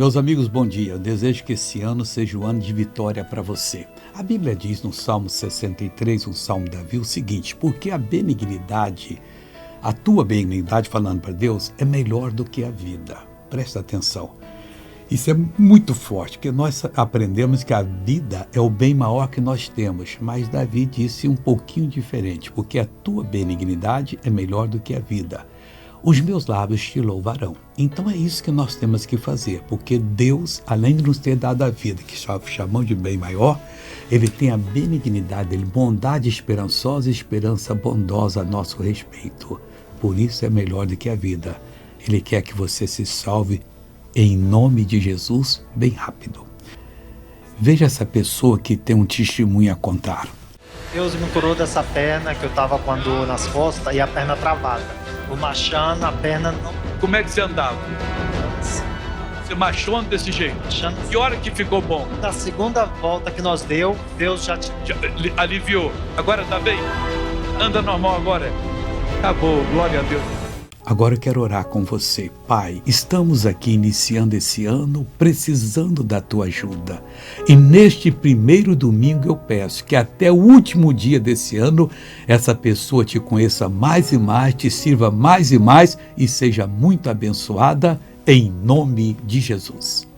Meus amigos, bom dia. Eu desejo que esse ano seja um ano de vitória para você. A Bíblia diz no Salmo 63, um Salmo de Davi, o seguinte: porque a tua benignidade, falando para Deus, é melhor do que a vida. Presta atenção. Isso é muito forte, porque nós aprendemos que a vida é o bem maior que nós temos, mas Davi disse um pouquinho diferente, porque a tua benignidade é melhor do que a vida. Os meus lábios te louvarão. Então é isso que nós temos que fazer, porque Deus, além de nos ter dado a vida, que chamamos de bem maior, Ele tem a benignidade dele, bondade esperançosa e esperança bondosa a nosso respeito. Por isso é melhor do que a vida. Ele quer que você se salve em nome de Jesus, bem rápido. Veja essa pessoa que tem um testemunho a contar. Deus me curou dessa perna que eu tava com a dor nas costas e a perna travada. O machando, a perna não. Como é que você andava? Você machando desse jeito? Machando. Que hora que ficou bom? Na segunda volta que nós deu, Deus já aliviou. Agora tá bem? Anda normal agora? Acabou, glória a Deus. Agora eu quero orar com você. Pai, estamos aqui iniciando esse ano precisando da tua ajuda. E neste primeiro domingo eu peço que até o último dia desse ano essa pessoa te conheça mais e mais, te sirva mais e mais e seja muito abençoada em nome de Jesus.